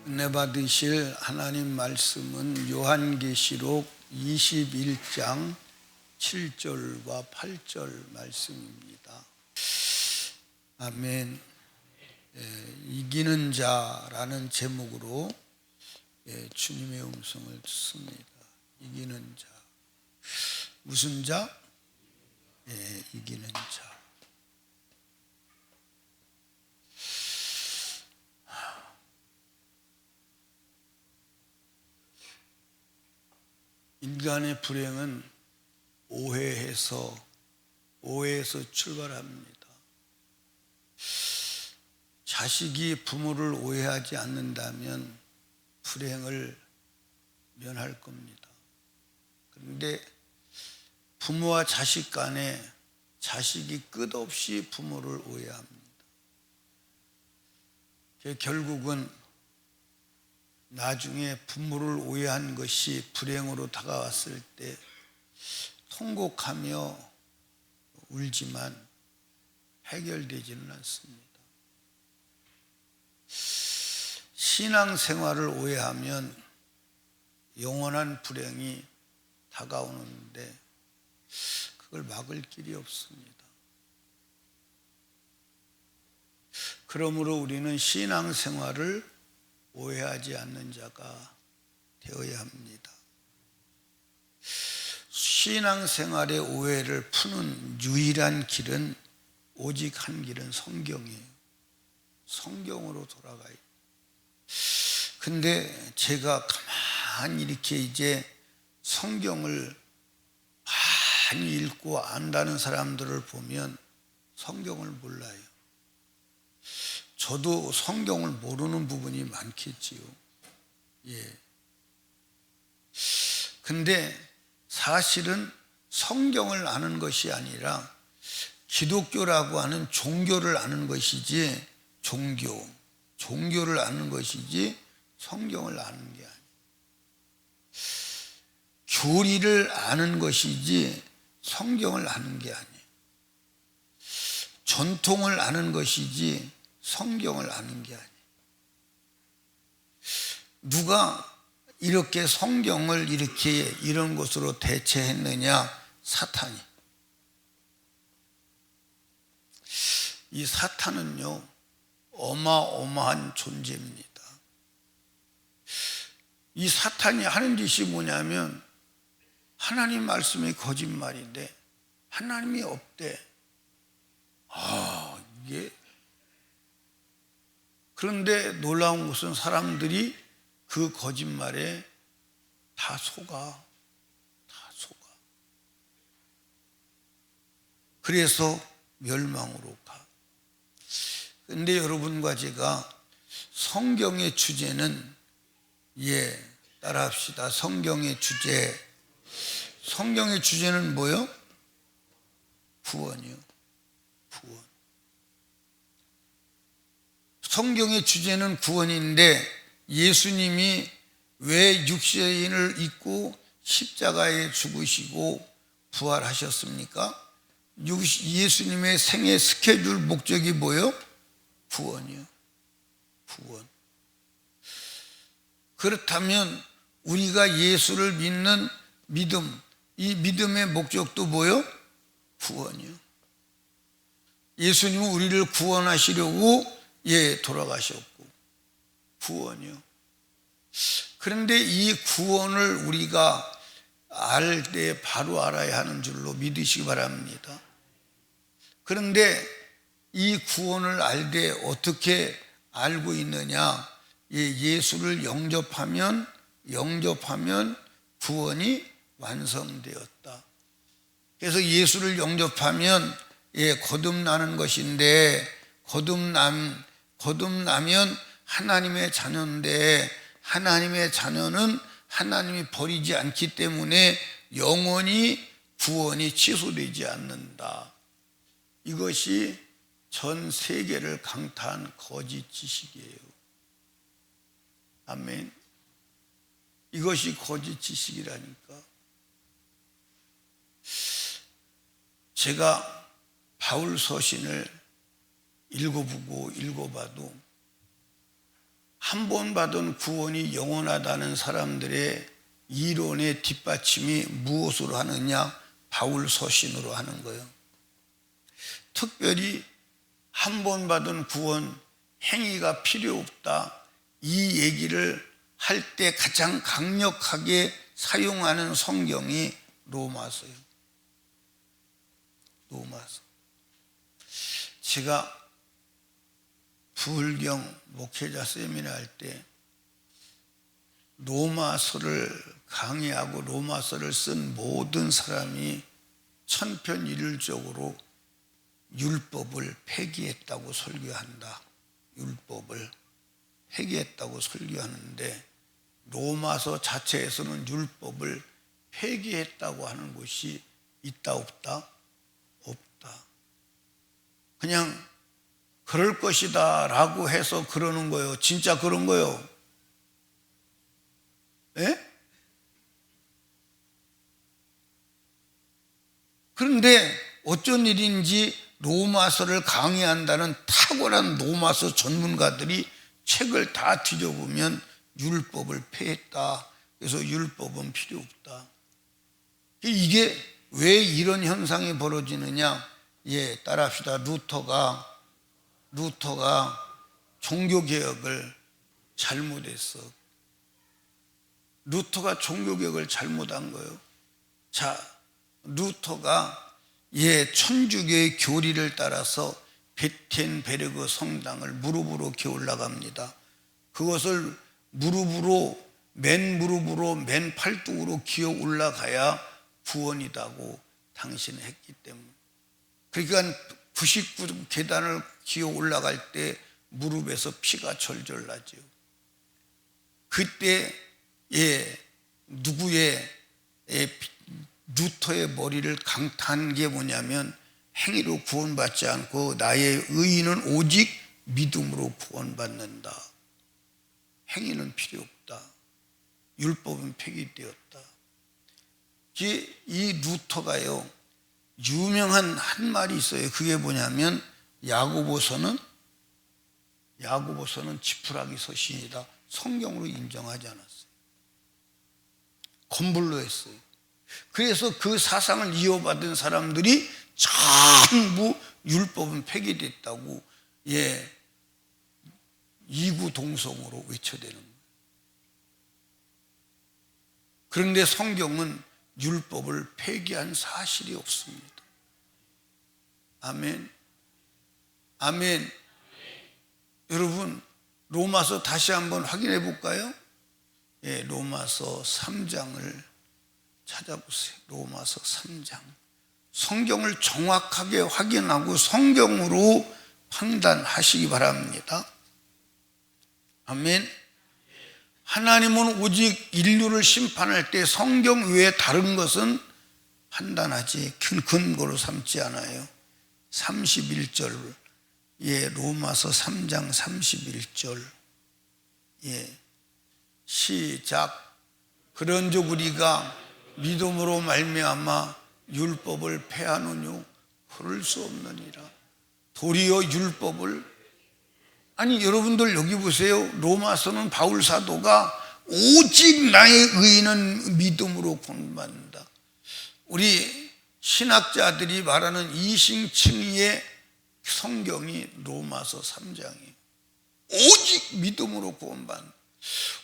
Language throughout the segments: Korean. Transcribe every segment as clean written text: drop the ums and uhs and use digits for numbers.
은혜 받으실 하나님 말씀은 요한계시록 21장 7절과 8절 말씀입니다. 아멘. 이기는 자라는 제목으로 주님의 음성을 듣습니다. 이기는 자. 무슨 자? 이기는 자. 인간의 불행은 오해에서 출발합니다. 자식이 부모를 오해하지 않는다면 불행을 면할 겁니다. 그런데 부모와 자식 간에 자식이 끝없이 부모를 오해합니다. 결국은 나중에 부모를 오해한 것이 불행으로 다가왔을 때 통곡하며 울지만 해결되지는 않습니다. 신앙생활을 오해하면 영원한 불행이 다가오는데 그걸 막을 길이 없습니다. 그러므로 우리는 신앙생활을 오해하지 않는 자가 되어야 합니다. 신앙생활의 오해를 푸는 유일한 길은 오직 한 길은 성경이에요. 성경으로 돌아가요. 근데 제가 가만히 이렇게 이제 성경을 많이 읽고 안다는 사람들을 보면 성경을 몰라요. 저도 성경을 모르는 부분이 많겠지요. 근데 사실은 성경을 아는 것이 아니라 기독교라고 하는 종교를 아는 것이지, 종교를 아는 것이지 성경을 아는 게 아니에요. 교리를 아는 것이지 성경을 아는 게 아니에요. 전통을 아는 것이지 성경을 아는 게 아니에요. 누가 이렇게 성경을 이런 것으로 대체했느냐? 사탄이. 이 사탄은요, 어마어마한 존재입니다. 이 사탄이 하는 짓이 뭐냐면 하나님 말씀이 거짓말인데 하나님이 없대. 이게. 그런데 놀라운 것은 사람들이 그 거짓말에 다 속아. 그래서 멸망으로 가. 그런데 여러분과 제가 성경의 주제는, 따라합시다. 성경의 주제는 뭐요? 구원이요. 구원. 성경의 주제는 구원인데 예수님이 왜 육신을 입고 십자가에 죽으시고 부활하셨습니까? 예수님의 생애 스케줄 목적이 뭐예요? 구원이요. 구원. 그렇다면 우리가 예수를 믿는 믿음, 이 믿음의 목적도 뭐예요? 구원이요. 예수님은 우리를 구원하시려고 돌아가셨고, 구원이요. 그런데 이 구원을 우리가 알 때 바로 알아야 하는 줄로 믿으시기 바랍니다. 그런데 이 구원을 알 때 어떻게 알고 있느냐? 예수를 영접하면 구원이 완성되었다. 그래서 예수를 영접하면 거듭나는 것인데, 거듭나면 하나님의 자녀인데, 하나님의 자녀는 하나님이 버리지 않기 때문에 영원히 구원이 취소되지 않는다. 이것이 전 세계를 강타한 거짓 지식이에요. 아멘. 이것이 거짓 지식이라니까. 제가 바울 서신을 읽어봐도 한 번 받은 구원이 영원하다는 사람들의 이론의 뒷받침이 무엇으로 하느냐? 바울 서신으로 하는 거예요. 특별히 한 번 받은 구원, 행위가 필요 없다, 이 얘기를 할 때 가장 강력하게 사용하는 성경이 로마서예요. 로마서. 제가 부울경 목회자 세미나 할 때 로마서를 강의하고 로마서를 쓴 모든 사람이 천편일률적으로 율법을 폐기했다고 설교한다. 율법을 폐기했다고 설교하는데 로마서 자체에서는 율법을 폐기했다고 하는 것이 있다 없다? 없다. 그냥 그럴 것이다 라고 해서 그러는 거예요. 진짜 그런 거예요. 예? 그런데 어쩐 일인지 로마서를 강의한다는 탁월한 로마서 전문가들이 책을 다 뒤져보면 율법을 폐했다. 그래서 율법은 필요 없다. 이게 왜 이런 현상이 벌어지느냐? 예, 따라합시다. 루터가 종교개혁을 잘못했어. 루터가 종교개혁을 잘못한 거예요. 자, 루터가 천주교의 교리를 따라서 베텐베르그 성당을 무릎으로 기어 올라갑니다. 그것을 맨 무릎으로 맨 팔뚝으로 기어 올라가야 구원이다고 당신은 했기 때문에. 그러니까 99계단을 기어 올라갈 때 무릎에서 피가 절절 나죠. 그때 루터의 머리를 강타한 게 뭐냐면 행위로 구원받지 않고 나의 의인은 오직 믿음으로 구원받는다. 행위는 필요 없다. 율법은 폐기되었다. 이 루터가요, 유명한 한 말이 있어요. 그게 뭐냐면 야고보서는 지푸라기 서신이다. 성경으로 인정하지 않았어요. 검불로 했어요. 그래서 그 사상을 이어받은 사람들이 전부 율법은 폐기됐다고 이구동성으로 외쳐대는 거예요. 그런데 성경은 율법을 폐기한 사실이 없습니다. 아멘. 아멘. 여러분, 로마서 다시 한번 확인해 볼까요? 로마서 3장을 찾아보세요. 로마서 3장. 성경을 정확하게 확인하고 성경으로 판단하시기 바랍니다. 아멘. 하나님은 오직 인류를 심판할 때 성경 외에 다른 것은 판단하지 큰 근거로 삼지 않아요. 31절, 로마서 3장 31절, 시작. 그런즉 우리가 믿음으로 말미암아 율법을 폐하느뇨? 그럴 수 없느니라. 도리어 율법을, 아니 여러분들 여기 보세요. 로마서는 바울 사도가 오직 나의 의인은 믿음으로 구원받는다. 우리 신학자들이 말하는 이신칭의의 성경이 로마서 3장이에요. 오직 믿음으로 구원받는다.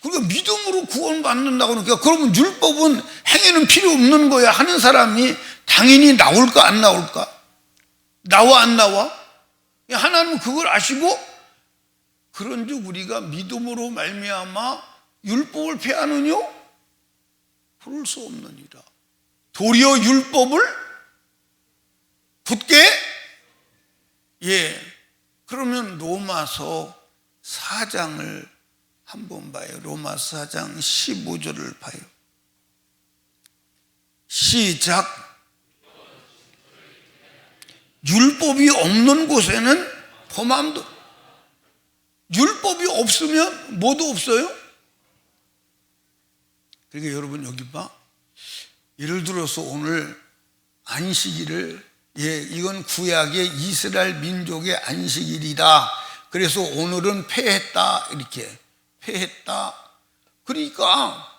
그러니까 믿음으로 구원받는다고 그러니까 그러면 율법은 행위는 필요 없는 거야 하는 사람이 당연히 나올까 안 나올까? 나와 안 나와? 하나님은 그걸 아시고 그런즉 우리가 믿음으로 말미암아 율법을 폐하느뇨? 그럴 수 없느니라. 도리어 율법을 굳게 그러면 로마서 4장을 한번 봐요. 로마서 4장 15절을 봐요. 시작. 율법이 없는 곳에는 범함도. 율법이 없으면 뭐도 없어요? 그러니까 여러분 여기 봐. 예를 들어서 오늘 안식일을 이건 구약의 이스라엘 민족의 안식일이다. 그래서 오늘은 폐했다. 이렇게 폐했다. 그러니까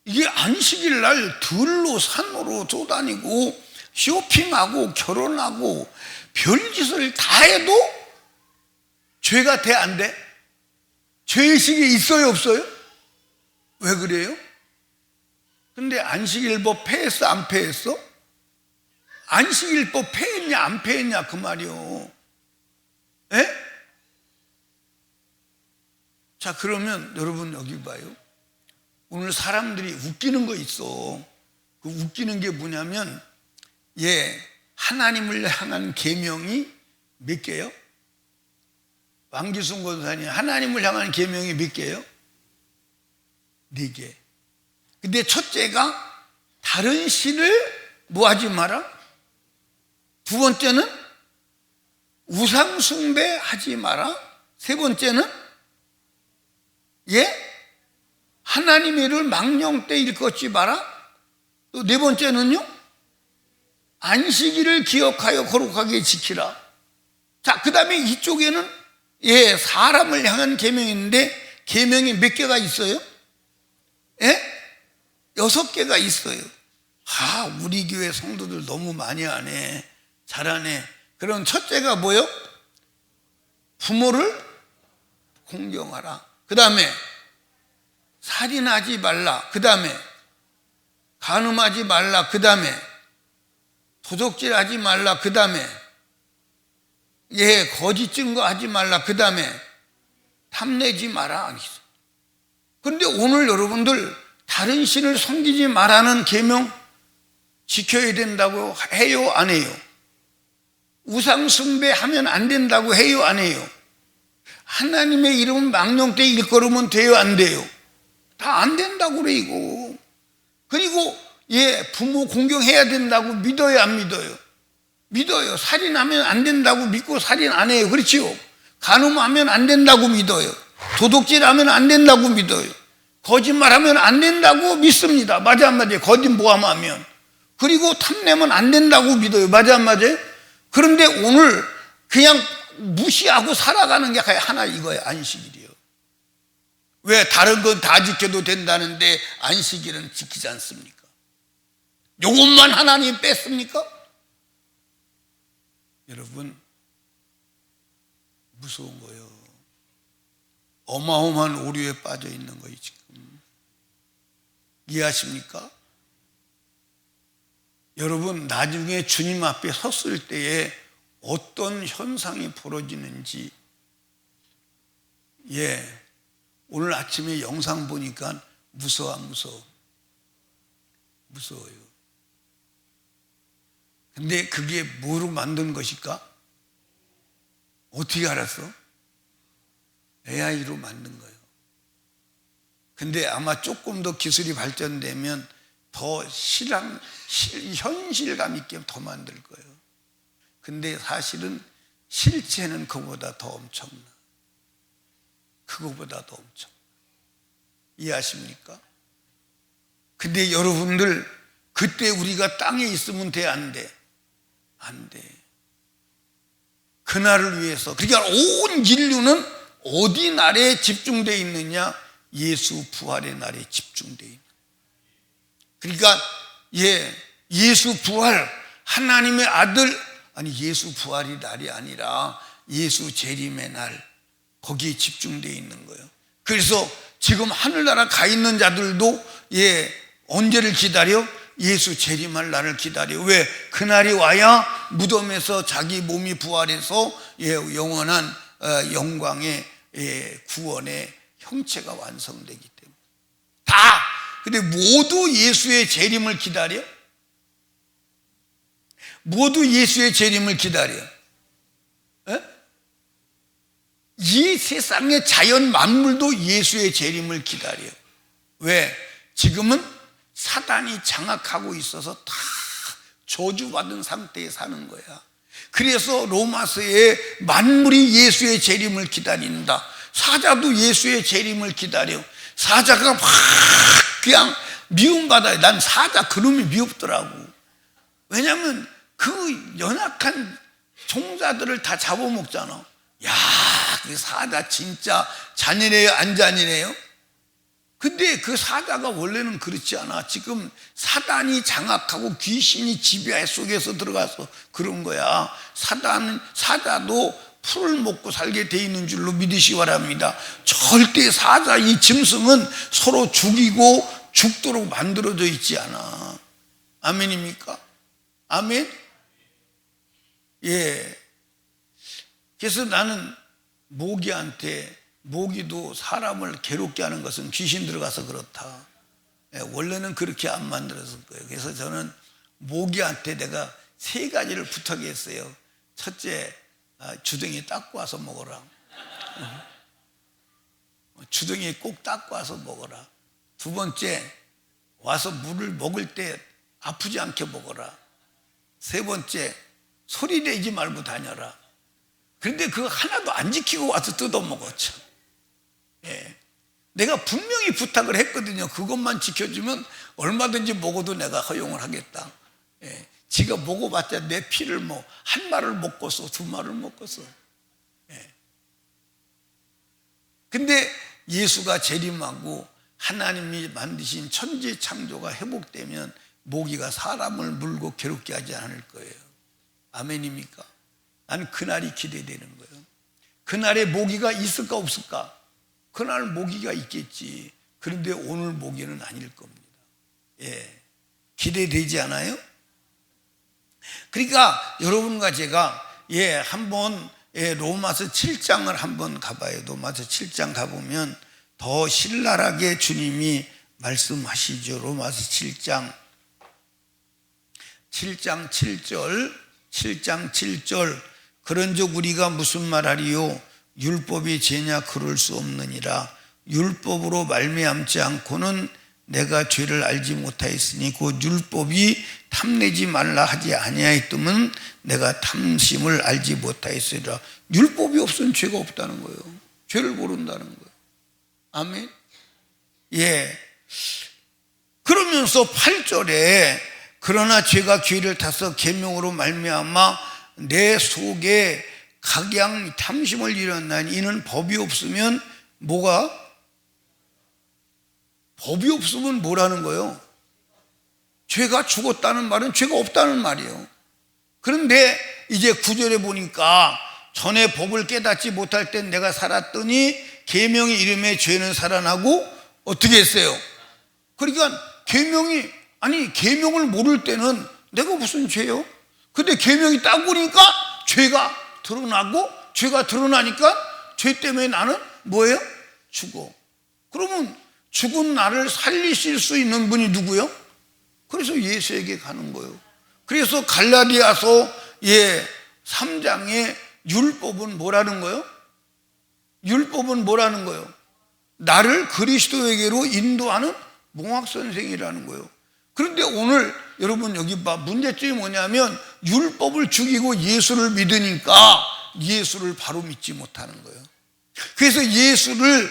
이게 안식일 날 들로 산으로 쏘다니고 쇼핑하고 결혼하고 별짓을 다 해도 죄가 돼 안 돼? 죄의식이 있어요 없어요? 왜 그래요? 근데 안식일법 폐했어 안 폐했어? 안식일법 폐했냐 안 폐했냐 그 말이요. 에? 자, 그러면 여러분 여기 봐요. 오늘 사람들이 웃기는 거 있어. 그 웃기는 게 뭐냐면 하나님을 향한 계명이 몇 개요? 왕기순 권사님, 하나님을 향한 계명이 몇 개요? 4개. 근데 첫째가 다른 신을 뭐 하지 마라? 두 번째는 우상 숭배하지 마라. 세 번째는 하나님의 일을 망령 때 일컫지 마라. 또 네 번째는요, 안식일을 기억하여 거룩하게 지키라. 자, 그 다음에 이쪽에는 사람을 향한 계명인데 계명이 몇 개가 있어요? 6개가 있어요. 우리 교회 성도들 너무 많이 하네. 잘하네. 그럼 첫째가 뭐요? 부모를 공경하라. 그 다음에 살인하지 말라. 그 다음에 간음하지 말라. 그 다음에 도적질하지 말라. 그 다음에 거짓 증거하지 말라. 그 다음에 탐내지 마라. 그런데 오늘 여러분들 다른 신을 섬기지 말라는 계명 지켜야 된다고 해요 안 해요? 우상 숭배하면 안 된다고 해요 안 해요? 하나님의 이름은 망령 때 일컬으면 돼요 안 돼요? 다 안 된다고 그래 이거. 그리고 부모 공경해야 된다고 믿어요 안 믿어요? 믿어요. 살인하면 안 된다고 믿고 살인 안 해요. 그렇지요? 간음하면 안 된다고 믿어요. 도둑질하면 안 된다고 믿어요. 거짓말하면 안 된다고 믿습니다. 맞아 안 맞아요? 거짓 모함하면. 그리고 탐내면 안 된다고 믿어요. 맞아 안 맞아요? 그런데 오늘 그냥 무시하고 살아가는 게 하나 이거예요. 안식일이요. 왜 다른 건 다 지켜도 된다는데 안식일은 지키지 않습니까? 요것만 하나님 뺐습니까? 여러분, 무서운 거예요. 어마어마한 오류에 빠져 있는 거예요 지금. 이해하십니까? 여러분, 나중에 주님 앞에 섰을 때에 어떤 현상이 벌어지는지 오늘 아침에 영상 보니까 무서워요. 근데 그게 뭐로 만든 것일까? 어떻게 알았어? AI로 만든 거예요. 근데 아마 조금 더 기술이 발전되면 더 현실감 있게 더 만들 거예요. 근데 사실은 실체는 그거보다 더 엄청나. 그거보다 더 엄청나. 이해하십니까? 근데 여러분들, 그때 우리가 땅에 있으면 돼, 안 돼? 안 돼. 그날을 위해서. 그러니까 온 인류는 어디 날에 집중되어 있느냐? 예수 부활의 날에 집중되어 있는. 그러니까 예수 부활, 하나님의 아들, 예수 부활이 날이 아니라 예수 재림의 날, 거기에 집중되어 있는 거예요. 그래서 지금 하늘나라 가 있는 자들도 언제를 기다려? 예수 재림할 날을 기다려. 왜? 그날이 와야 무덤에서 자기 몸이 부활해서 영원한 영광의 구원의 형체가 완성되기 때문에. 다. 근데 모두 예수의 재림을 기다려? 모두 예수의 재림을 기다려. 이 세상의 자연 만물도 예수의 재림을 기다려. 왜? 지금은 사단이 장악하고 있어서 다 저주받은 상태에 사는 거야. 그래서 로마서에 만물이 예수의 재림을 기다린다. 사자도 예수의 재림을 기다려. 사자가 막 그냥 미움받아요. 난 사자 그놈이 미흡더라고. 왜냐하면 그 연약한 종자들을 다 잡아먹잖아. 야, 그 사자 진짜 잔인해요, 안 잔인해요? 근데 그 사자가 원래는 그렇지 않아. 지금 사단이 장악하고 귀신이 지배 속에서 들어가서 그런 거야. 사자도 풀을 먹고 살게 돼 있는 줄로 믿으시 바랍니다. 절대 사자 이 짐승은 서로 죽이고 죽도록 만들어져 있지 않아. 아멘입니까? 아멘? 예. 그래서 나는 모기도 사람을 괴롭게 하는 것은 귀신 들어가서 그렇다. 예, 원래는 그렇게 안 만들었을 거예요. 그래서 저는 모기한테 내가 3가지를 부탁했어요. 첫째, 주둥이 닦고 와서 먹어라. 주둥이 꼭 닦고 와서 먹어라. 2번째, 와서 물을 먹을 때 아프지 않게 먹어라. 3번째, 소리 내지 말고 다녀라. 그런데 그거 하나도 안 지키고 와서 뜯어먹었죠. 예. 내가 분명히 부탁을 했거든요. 그것만 지켜주면 얼마든지 먹어도 내가 허용을 하겠다. 예. 지가 먹어봤자 내 피를 한 마를 먹고서 2마를 먹고서. 예. 근데 예수가 재림하고 하나님이 만드신 천지 창조가 회복되면 모기가 사람을 물고 괴롭게 하지 않을 거예요. 아멘입니까? 난 그날이 기대되는 거예요. 그날에 모기가 있을까 없을까? 그날 모기가 있겠지. 그런데 오늘 모기는 아닐 겁니다. 예, 기대되지 않아요? 그러니까 여러분과 제가 한번 로마서 7장을 한번 가봐요. 로마서 7장 가보면 더 신랄하게 주님이 말씀하시죠. 로마서 7장 7절 그런즉 우리가 무슨 말하리요? 율법이 죄냐? 그럴 수 없느니라. 율법으로 말미암지 않고는 내가 죄를 알지 못하였으니 곧 율법이 탐내지 말라 하지 아니하였더면 내가 탐심을 알지 못하였으리라. 율법이 없으면 죄가 없다는 거예요. 죄를 모른다는 거예요. 아멘. 예. 그러면서 8절에 그러나 죄가 기회를 타서 계명으로 말미암아 내 속에 각양 탐심을 일어나니 이는 법이 없으면 법이 없으면 뭐라는 거예요? 죄가 죽었다는 말은 죄가 없다는 말이에요. 그런데 이제 9절에 보니까 전에 법을 깨닫지 못할 땐 내가 살았더니 계명의 이름에 죄는 살아나고 어떻게 했어요? 그러니까 계명을 모를 때는 내가 무슨 죄요? 근데 계명이 딱 오니까 죄가 드러나고 죄가 드러나니까 죄 때문에 나는 뭐예요? 죽어. 그러면 죽은 나를 살리실 수 있는 분이 누구요? 그래서 예수에게 가는 거예요. 그래서 갈라디아서 3장에 율법은 뭐라는 거예요? 율법은 뭐라는 거예요? 나를 그리스도에게로 인도하는 몽학선생이라는 거예요. 그런데 오늘 여러분 여기 문제점이 뭐냐면 율법을 죽이고 예수를 믿으니까 예수를 바로 믿지 못하는 거예요. 그래서 예수를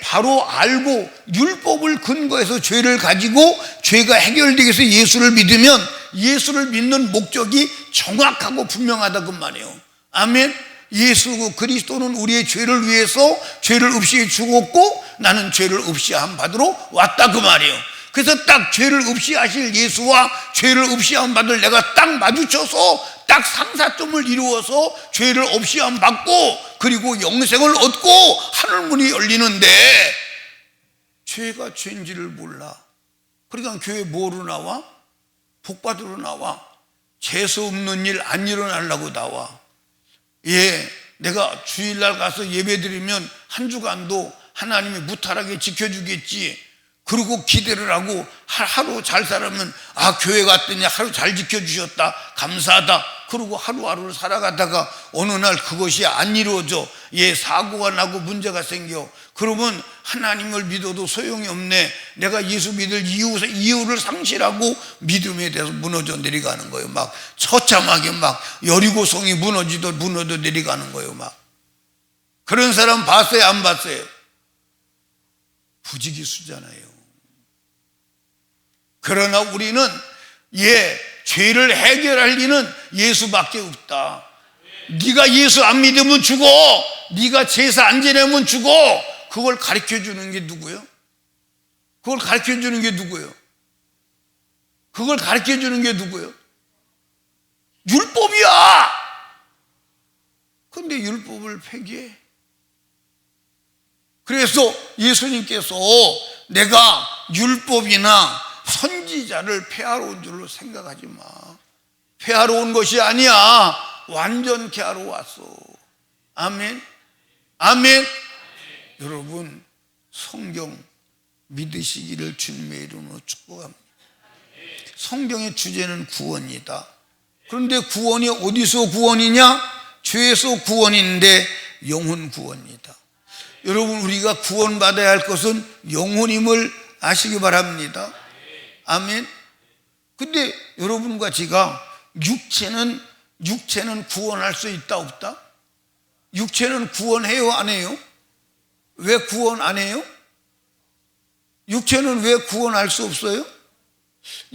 바로 알고 율법을 근거해서 죄를 가지고 죄가 해결되기 위해서 예수를 믿으면 예수를 믿는 목적이 정확하고 분명하다 그 말이에요. 아멘. 예수 그리스도는 우리의 죄를 위해서 죄를 없이 죽었고 나는 죄를 없이 함 받으러 왔다 그 말이에요. 그래서 딱 죄를 없이 하실 예수와 죄를 없이 함 받을 내가 딱 마주쳐서 딱 상사점을 이루어서 죄를 없이 함 받고 그리고 영생을 얻고 하늘문이 열리는데 죄가 죄인지를 몰라. 그러니까 교회 뭐로 나와? 복받으러 나와. 재수 없는 일 안 일어나려고 나와. 내가 주일날 가서 예배드리면 한 주간도 하나님이 무탈하게 지켜주겠지. 그리고 기대를 하고 하루 잘 살면 교회 갔더니 하루 잘 지켜주셨다 감사하다. 그리고 하루하루를 살아가다가 어느 날 그것이 안 이루어져. 사고가 나고 문제가 생겨. 그러면 하나님을 믿어도 소용이 없네. 내가 예수 믿을 이유를 상실하고 믿음에 대해서 무너져 내려가는 거예요. 막 처참하게 막 여리고성이 무너져 내려가는 거예요. 막 그런 사람 봤어요? 안 봤어요? 부지기수잖아요. 그러나 우리는 죄를 해결할 리는 예수밖에 없다. 네가 예수 안 믿으면 죽어. 네가 제사 안 지내면 죽어. 그걸 가르쳐 주는 게 누구예요? 그걸 가르쳐 주는 게 누구예요? 그걸 가르쳐 주는 게 누구예요? 율법이야. 근데 율법을 폐기해. 그래서 예수님께서 내가 율법이나 선지자를 폐하러 온 줄로 생각하지 마. 폐하러 온 것이 아니야. 완전케 하러 왔어. 아멘. 아멘. 여러분, 성경 믿으시기를 주님의 이름으로 축복합니다. 성경의 주제는 구원이다. 그런데 구원이 어디서 구원이냐? 죄에서 구원인데 영혼 구원이다. 여러분, 우리가 구원받아야 할 것은 영혼임을 아시기 바랍니다. 아멘. 근데 여러분과 제가 육체는 구원할 수 있다 없다? 육체는 구원해요 안 해요? 왜 구원 안 해요? 육체는 왜 구원할 수 없어요?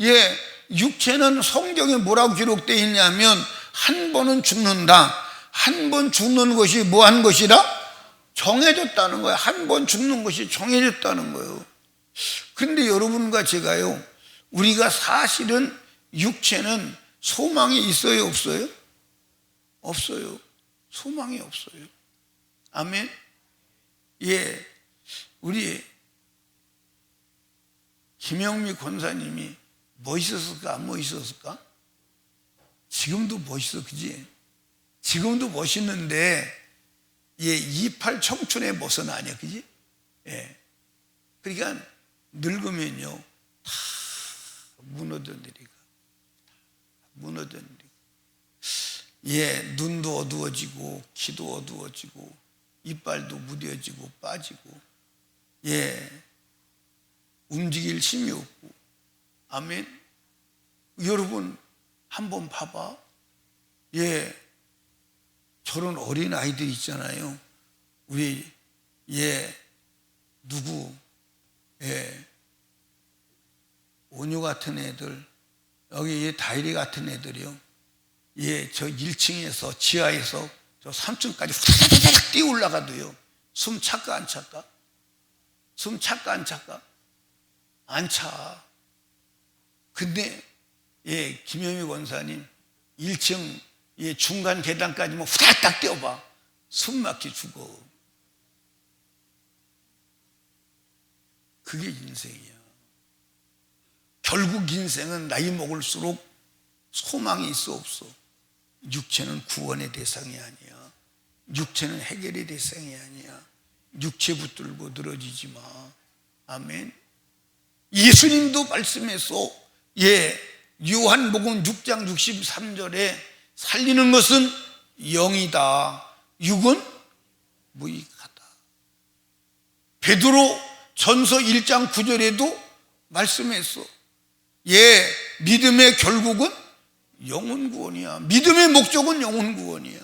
예, 육체는 성경에 뭐라고 기록되어 있냐면 한 번은 죽는다. 한 번 죽는 것이 뭐 한 것이라? 정해졌다는 거예요. 한 번 죽는 것이 정해졌다는 거예요. 그런데 여러분과 제가요, 우리가 사실은 육체는 소망이 있어요 없어요? 없어요. 소망이 없어요. 아멘. 예, 우리 김영미 권사님이 멋있었을까 안 멋있었을까? 지금도 멋있어, 그지? 지금도 멋있는데 예, 28 청춘의 멋은 아니야, 그지? 예. 그러니까 늙으면요 다 무너져내리가. 예, 눈도 어두워지고 귀도 어두워지고 이빨도 무뎌지고 빠지고, 예, 움직일 힘이 없고. 아멘. 여러분 한번 봐봐. 예, 저런 어린 아이들 있잖아요. 우리 예 누구 예 온유 같은 애들, 여기 다이리 같은 애들이요. 예, 저 1층에서 지하에서 저 3층까지 훅 뛰어 올라가도요. 숨 찰까 안 찰까? 숨 찰까 안 찰까? 안 차. 근데 예, 김영희 권사님 1층 예, 중간 계단까지 뭐 후다닥 뛰어봐. 숨 막히 죽어. 그게 인생이야. 결국 인생은 나이 먹을수록 소망이 있어 없어? 육체는 구원의 대상이 아니야. 육체는 해결의 대상이 아니야. 육체 붙들고 늘어지지 마. 아멘. 예수님도 말씀해서 예, 요한복음 6장 63절에 살리는 것은 영이다, 육은 무익하다. 베드로 전서 1장 9절에도 말씀했어. 예, 믿음의 결국은 영혼 구원이야. 믿음의 목적은 영혼 구원이야.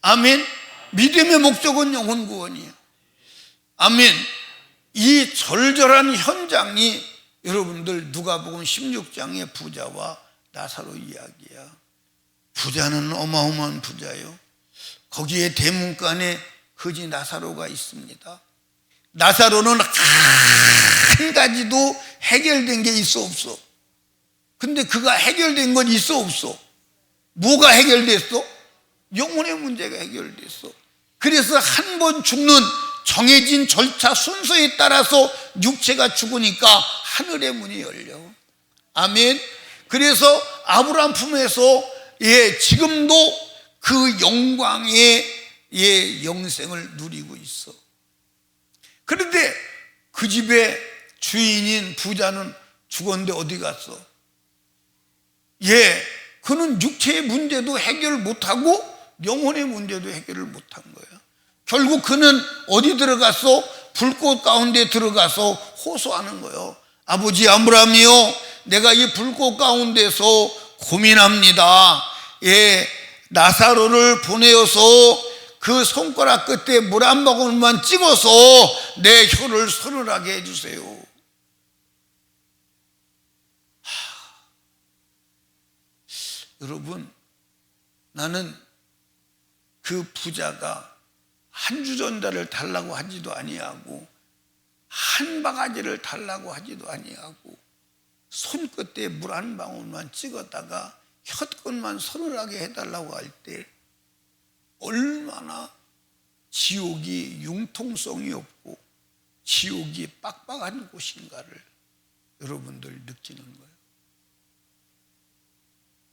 아멘. 믿음의 목적은 영혼 구원이야. 아멘. 이 절절한 현장이 여러분들 누가복음 16장의 부자와 나사로 이야기야. 부자는 어마어마한 부자요. 거기에 대문간에 거지 나사로가 있습니다. 나사로는 한 가지도 해결된 게 있어 없어? 근데 그가 해결된 건 있어 없어? 뭐가 해결됐어? 영혼의 문제가 해결됐어. 그래서 한 번 죽는 정해진 절차 순서에 따라서 육체가 죽으니까 하늘의 문이 열려. 아멘. 그래서 아브라함 품에서 예, 지금도 그 영광의 예, 영생을 누리고 있어. 그런데 그 집의 주인인 부자는 죽었는데 어디 갔어? 예, 그는 육체의 문제도 해결 못하고 영혼의 문제도 해결을 못한 거야. 결국 그는 어디 들어갔어? 불꽃 가운데 들어가서 호소하는 거예요. 아버지 아브라함이요, 내가 이 불꽃 가운데서 고민합니다. 예, 나사로를 보내어서 그 손가락 끝에 물 한 모금만 찍어서 내 혀를 서늘하게 해주세요. 여러분, 나는 그 부자가 한 주전자를 달라고 하지도 아니하고 한 바가지를 달라고 하지도 아니하고 손끝에 물 한 방울만 찍었다가 혓끝만 서늘하게 해달라고 할 때 얼마나 지옥이 융통성이 없고 지옥이 빡빡한 곳인가를 여러분들 느끼는 거예요.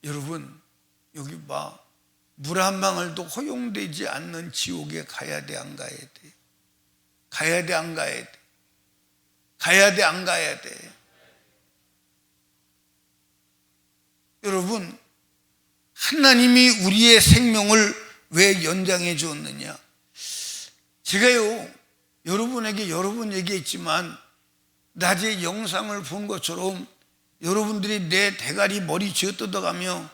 여러분 여기 봐, 물 한 방울도 허용되지 않는 지옥에 가야 돼 안 가야 돼? 가야 돼 안 가야 돼? 가야 돼 안 가야 돼? 여러분 하나님이 우리의 생명을 왜 연장해 주었느냐? 제가요 여러분에게 여러 번 얘기했지만 낮에 영상을 본 것처럼 여러분들이 내 대가리 머리 쥐어뜯어가며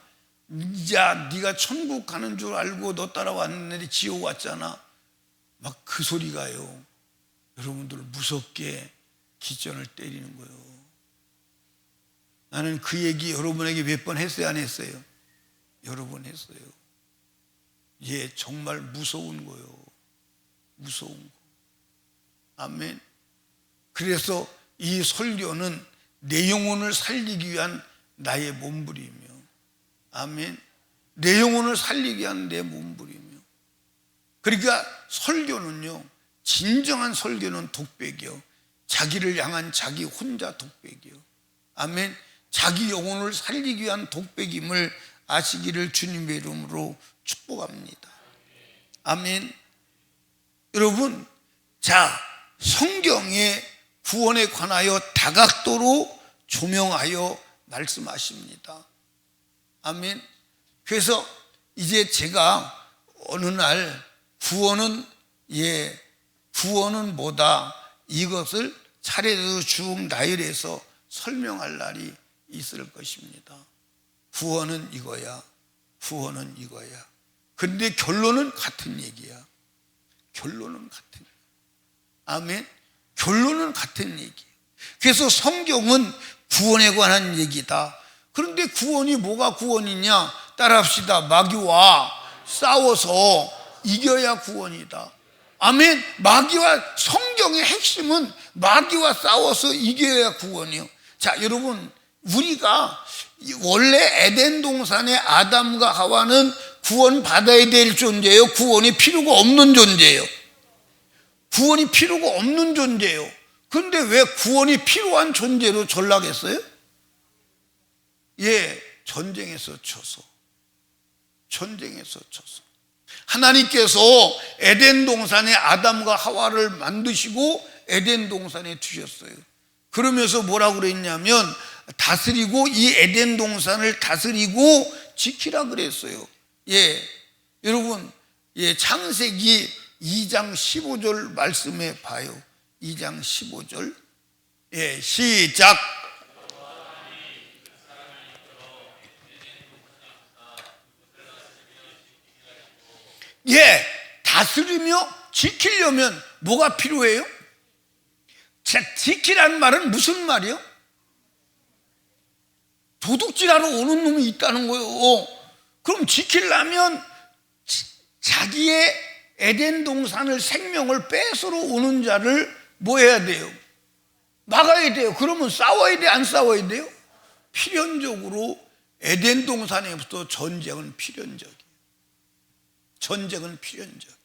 야 네가 천국 가는 줄 알고 너 따라왔는데 지옥 왔잖아, 막 그 소리가요 여러분들을 무섭게 기전을 때리는 거예요. 나는 그 얘기 여러분에게 몇 번 했어요 안 했어요? 여러 번 했어요. 예, 정말 무서운 거예요. 무서운 거. 아멘. 그래서 이 설교는 내 영혼을 살리기 위한 나의 몸부림이며, 아멘, 내 영혼을 살리기 위한 내 몸부림이며, 그러니까 설교는요 진정한 설교는 독백이요, 자기를 향한 자기 혼자 독백이요, 아멘, 자기 영혼을 살리기 위한 독백임을 아시기를 주님의 이름으로 축복합니다. 아멘. 여러분, 자, 성경의 구원에 관하여 다각도로 조명하여 말씀하십니다. 아멘. 그래서 이제 제가 어느 날 구원은 뭐다, 이것을 차례로 쭉 나열해서 설명할 날이 있을 것입니다. 구원은 이거야, 구원은 이거야. 근데 결론은 같은 얘기야. 결론은 같은 얘기야. 아멘. 결론은 같은 얘기예요. 그래서 성경은 구원에 관한 얘기다. 그런데 구원이 뭐가 구원이냐? 따라합시다. 마귀와 싸워서 이겨야 구원이다. 아멘. 마귀와, 성경의 핵심은 마귀와 싸워서 이겨야 구원이요. 자, 여러분, 우리가 원래 에덴 동산의 아담과 하와는 구원 받아야 될 존재예요? 구원이 필요가 없는 존재예요? 구원이 필요가 없는 존재예요. 그런데 왜 구원이 필요한 존재로 전락했어요? 예, 전쟁에서 져서. 전쟁에서 져서. 하나님께서 에덴 동산에 아담과 하와를 만드시고 에덴 동산에 두셨어요. 그러면서 뭐라고 그랬냐면 다스리고, 이 에덴 동산을 다스리고 지키라 그랬어요. 예, 여러분, 예, 창세기 2장 15절 말씀해 봐요. 2장 15절. 예, 시작. 예, 다스리며 지키려면 뭐가 필요해요? 자, 지키라는 말은 무슨 말이요? 도둑질하러 오는 놈이 있다는 거예요. 그럼 지키려면 자기의 에덴 동산을, 생명을 뺏으러 오는 자를 뭐 해야 돼요? 막아야 돼요. 그러면 싸워야 돼, 안 싸워야 돼요? 필연적으로 에덴 동산에부터 전쟁은 필연적이에요. 전쟁은 필연적이에요.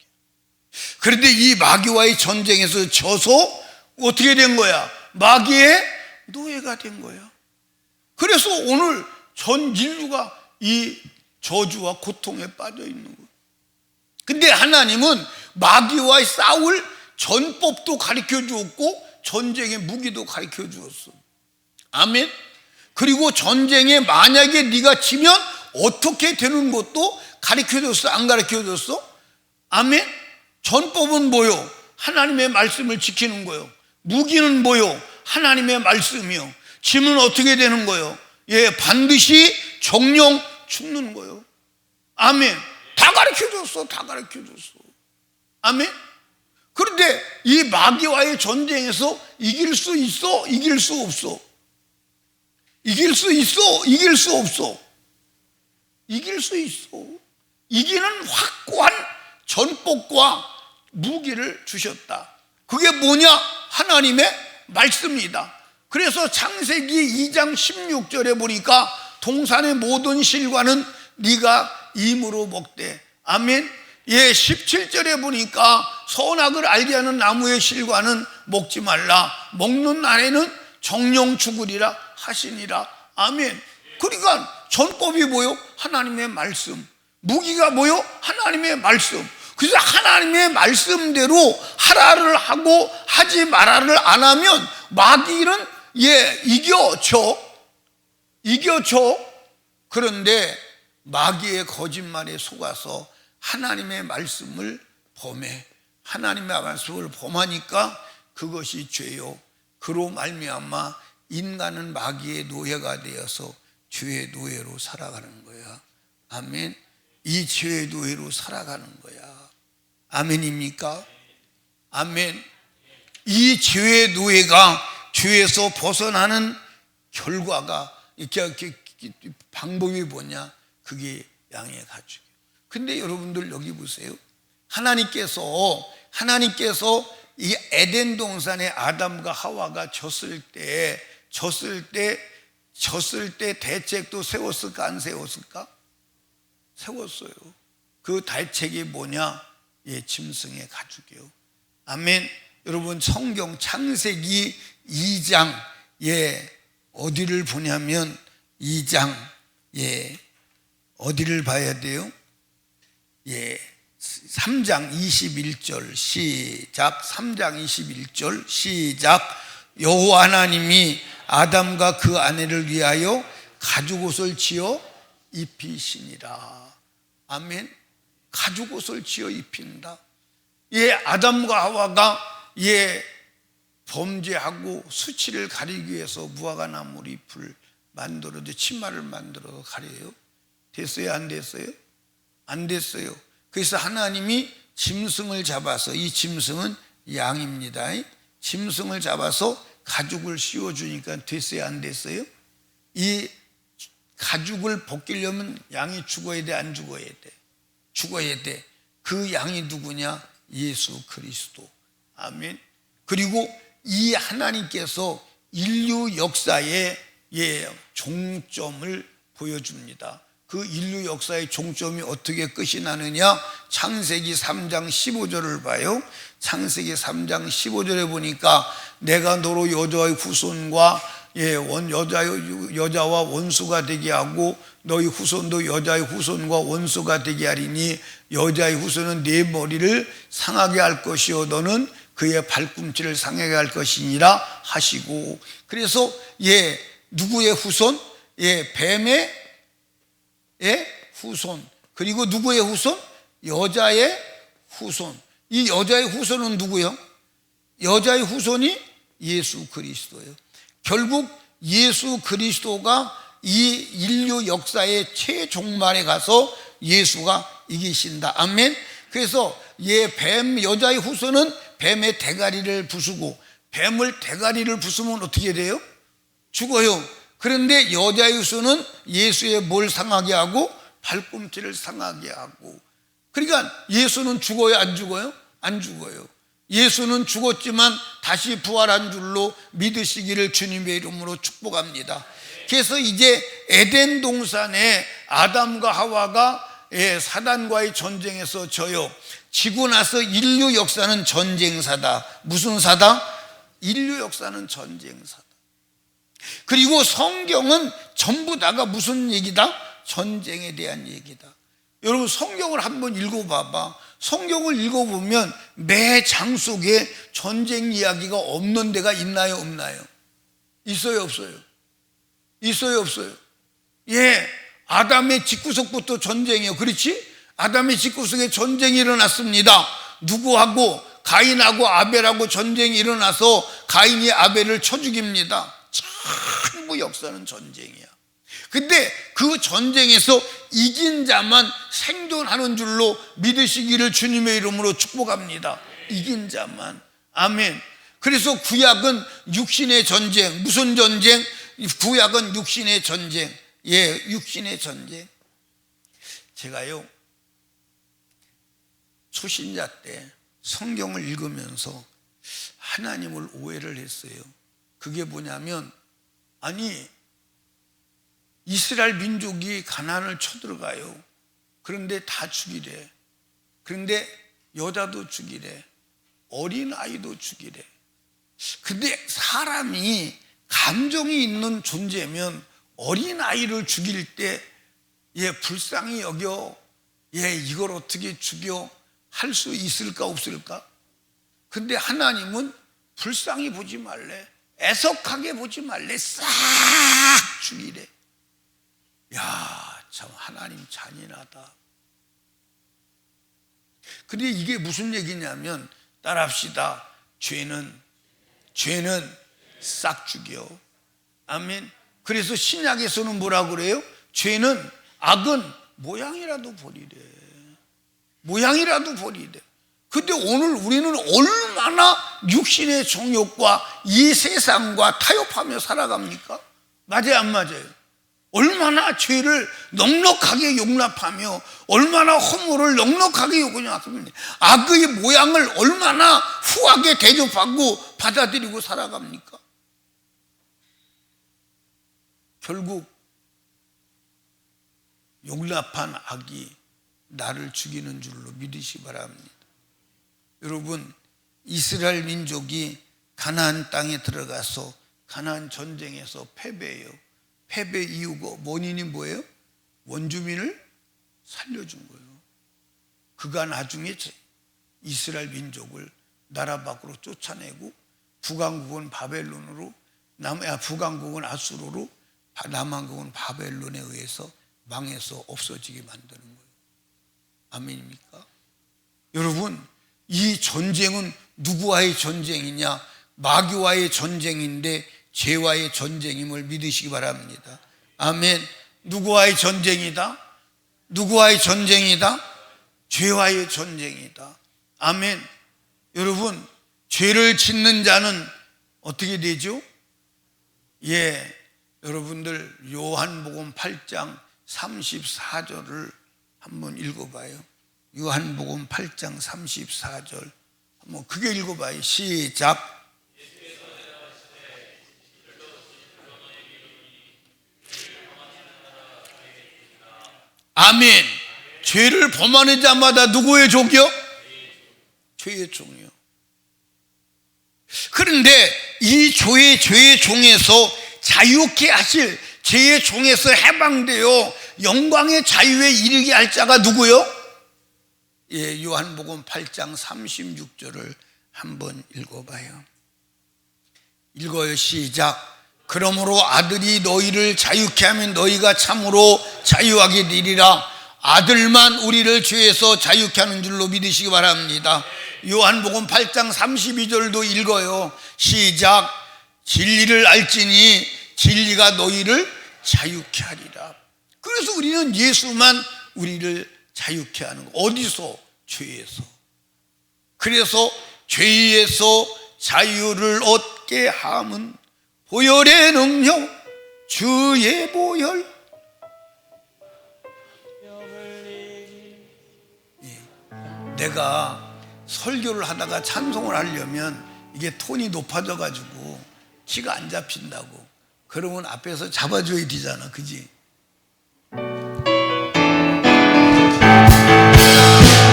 그런데 이 마귀와의 전쟁에서 져서 어떻게 된 거야? 마귀의 노예가 된 거야. 그래서 오늘 전 인류가 이 저주와 고통에 빠져 있는 거예요. 근데 하나님은 마귀와 싸울 전법도 가르쳐 주었고 전쟁의 무기도 가르쳐 주었어. 아멘. 그리고 전쟁에 만약에 네가 지면 어떻게 되는 것도 가르쳐 줬어, 안 가르쳐 줬어? 아멘. 전법은 뭐요? 하나님의 말씀을 지키는 거요. 무기는 뭐요? 하나님의 말씀이요. 지면 어떻게 되는 거요? 예, 반드시 정령 죽는 거요. 아멘. 다 가르쳐 줬어, 다 가르쳐 줬어. 아멘. 그런데 이 마귀와의 전쟁에서 이길 수 있어, 이길 수 없어? 이길 수 있어, 이길 수 없어? 이길 수 있어. 이기는 확고한 전복과 무기를 주셨다. 그게 뭐냐? 하나님의 말씀이다. 그래서 창세기 2장 16절에 보니까 동산의 모든 실과는 네가 임으로 먹되, 아멘. 17절에 보니까 선악을 알게 하는 나무의 실과는 먹지 말라. 먹는 날에는 정령 죽으리라 하시니라. 아멘. 그러니까 전법이 뭐요? 하나님의 말씀. 무기가 뭐요? 하나님의 말씀. 그래서 하나님의 말씀대로 하라를 하고 하지 마라를 안 하면 마귀는 이겨져. 그런데 마귀의 거짓말에 속아서 하나님의 말씀을 범해. 하나님의 말씀을 범하니까 그것이 죄요. 그로 말미암아 인간은 마귀의 노예가 되어서 죄의 노예로 살아가는 거야. 아멘. 이 죄의 노예로 살아가는 거야. 아멘입니까? 아멘. 이 죄의 노예가 죄에서 벗어나는 결과가 이렇게 방법이 뭐냐? 그게 양의 가죽이에요. 근데 여러분들 여기 보세요. 하나님께서 이 에덴 동산에 아담과 하와가 졌을 때 대책도 세웠을까 안 세웠을까? 세웠어요. 그 대책이 뭐냐? 짐승의 가죽이요. 아멘. 여러분 성경 창세기 2장 어디를 보냐면 2장 어디를 봐야 돼요? 3장 21절 시작. 3장 21절 시작. 여호와 하나님이 아담과 그 아내를 위하여 가죽옷을 지어 입히시니라. 아멘. 가죽옷을 지어 입힌다. 아담과 하와가 범죄하고 수치를 가리기 위해서 무화과 나무 잎을 만들어서 치마를 만들어서 가려요. 됐어요? 안 됐어요? 안 됐어요. 그래서 하나님이 짐승을 잡아서, 이 짐승은 양입니다. 짐승을 잡아서 가죽을 씌워주니까 됐어요? 안 됐어요? 이 가죽을 벗기려면 양이 죽어야 돼? 안 죽어야 돼? 죽어야 돼. 그 양이 누구냐? 예수 그리스도. 아멘. 그리고 이 하나님께서 인류 역사의 종점을 보여줍니다. 그 인류 역사의 종점이 어떻게 끝이 나느냐? 창세기 3장 15절을 봐요. 창세기 3장 15절에 보니까 내가 너로 여자의 후손과 여자와 원수가 되게 하고 너희 후손도 여자의 후손과 원수가 되게 하리니 여자의 후손은 네 머리를 상하게 할 것이요 너는 그의 발꿈치를 상하게 할 것이니라 하시고, 그래서 누구의 후손? 뱀의 후손. 그리고 누구의 후손? 여자의 후손. 이 여자의 후손은 누구요? 여자의 후손이 예수 그리스도예요. 결국 예수 그리스도가 이 인류 역사의 최종말에 가서 예수가 이기신다. 아멘. 그래서 여자의 후손은 뱀의 대가리를 부수고, 뱀을 대가리를 부수면 어떻게 돼요? 죽어요. 그런데 여자의 후손은 예수의 뭘 상하게 하고? 발꿈치를 상하게 하고. 그러니까 예수는 죽어요? 안 죽어요? 안 죽어요. 예수는 죽었지만 다시 부활한 줄로 믿으시기를 주님의 이름으로 축복합니다. 그래서 이제 에덴 동산에 아담과 하와가 사단과의 전쟁에서 져요. 지고 나서 인류 역사는 전쟁사다. 무슨 사다? 인류 역사는 전쟁사다. 그리고 성경은 전부 다가 무슨 얘기다? 전쟁에 대한 얘기다. 여러분 성경을 한번 읽어봐봐. 성경을 읽어보면 매 장 속에 전쟁 이야기가 없는 데가 있나요? 없나요? 있어요? 없어요? 있어요? 없어요? 아담의 집구석부터 전쟁이에요. 그렇지? 아담의 집구석에 전쟁이 일어났습니다. 누구하고? 가인하고 아벨하고 전쟁이 일어나서 가인이 아벨을 쳐 죽입니다. 전부 역사는 전쟁이야. 근데 그 전쟁에서 이긴 자만 생존하는 줄로 믿으시기를 주님의 이름으로 축복합니다. 이긴 자만. 아멘. 그래서 구약은 육신의 전쟁. 무슨 전쟁? 구약은 육신의 전쟁. 육신의 전쟁. 제가요 초신자 때 성경을 읽으면서 하나님을 오해를 했어요. 그게 뭐냐면, 아니 이스라엘 민족이 가나안을 쳐들어가요. 그런데 다 죽이래. 그런데 여자도 죽이래. 어린아이도 죽이래. 근데 사람이 감정이 있는 존재면 어린아이를 죽일 때 불쌍히 여겨, 이걸 어떻게 죽여 할 수 있을까 없을까? 근데 하나님은 불쌍히 보지 말래. 애석하게 보지 말래. 싹 죽이래. 야, 참 하나님 잔인하다. 근데 이게 무슨 얘기냐면, 따라합시다. 죄는 싹 죽여. 아멘. 그래서 신약에서는 뭐라고 그래요? 죄는, 악은 모양이라도 버리래. 모양이라도 버리래. 근데 오늘 우리는 얼마나 육신의 정욕과 이 세상과 타협하며 살아갑니까? 맞아요, 안 맞아요? 얼마나 죄를 넉넉하게 용납하며 얼마나 허물을 넉넉하게 용납합니다. 악의 모양을 얼마나 후하게 대접하고 받아들이고 살아갑니까? 결국 용납한 악이 나를 죽이는 줄로 믿으시기 바랍니다. 여러분, 이스라엘 민족이 가나안 땅에 들어가서 가나안 전쟁에서 패배해요. 패배 이유가 원인이 뭐예요? 원주민을 살려준 거예요. 그가 나중에 이스라엘 민족을 나라 밖으로 쫓아내고 북왕국은 바벨론으로, 북왕국은 아수르로, 남왕국은 바벨론에 의해서 망해서 없어지게 만드는 거예요. 아멘입니까? 여러분, 이 전쟁은 누구와의 전쟁이냐? 마귀와의 전쟁인데 죄와의 전쟁임을 믿으시기 바랍니다. 아멘. 누구와의 전쟁이다? 누구와의 전쟁이다? 죄와의 전쟁이다. 아멘. 여러분, 죄를 짓는 자는 어떻게 되죠? 여러분들 요한복음 8장 34절을 한번 읽어봐요. 요한복음 8장 34절 한번 크게 읽어봐요. 시작. 아멘. 죄를 범하는 자마다 누구의 종이요? 죄의 종이요. 그런데 이 죄의 종에서 자유케 하실, 죄의 종에서 해방되어 영광의 자유에 이르게 할 자가 누구요? 요한복음 8장 36절을 한번 읽어봐요. 읽어요. 시작. 그러므로 아들이 너희를 자유케 하면 너희가 참으로 자유하게 되리라. 아들만 우리를 죄에서 자유케 하는 줄로 믿으시기 바랍니다. 요한복음 8장 32절도 읽어요. 시작. 진리를 알지니 진리가 너희를 자유케 하리라. 그래서 우리는 예수만 우리를 자유케 하는 거. 어디서? 죄에서. 그래서 죄에서 자유를 얻게 함은 보혈의 능력, 주의 보혈. 내가 설교를 하다가 찬송을 하려면 이게 톤이 높아져 가지고 키가 안 잡힌다고. 그러면 앞에서 잡아줘야 되잖아, 그지?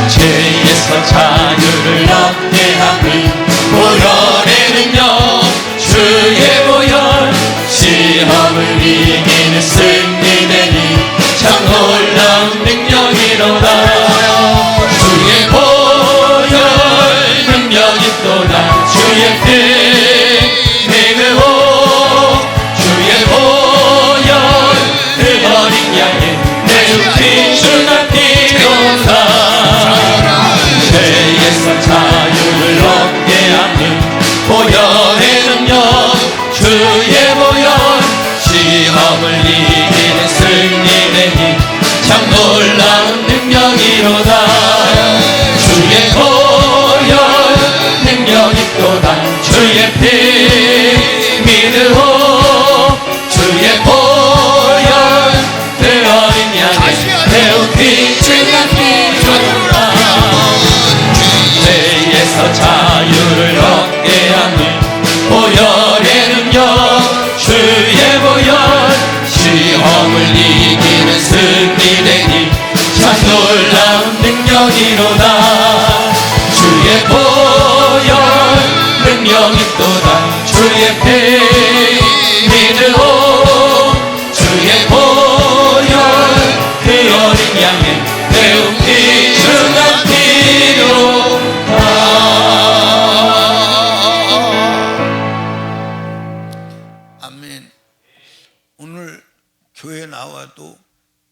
죄에서 자유를 얻게 하는 보혈의 능력, 주의 보혈. 시험을 이기는 승리되니 참 놀라운 능력이로다. 주의 보혈 능력이 또다. 주의 피 믿으오. 주의 보혈 그 어린 양의 내 피 주가 피로다. 죄에서 자유를 얻게 하는 보혈의 능력, 주의 보혈. 시험을 이기는 승리되니 참 놀라운 능력이로다. 주의 보혈 능력이 또다. 주의 피 믿으오. 주의 보혈 그 어린 양의 배운 피 주가 피로다. 있으리로다. 주의 보혈 능력 있도다. 주의 피 믿으오. 주의 보혈 그 어린 양의 배움이 주납기로다. 아멘. 오늘 교회 나와도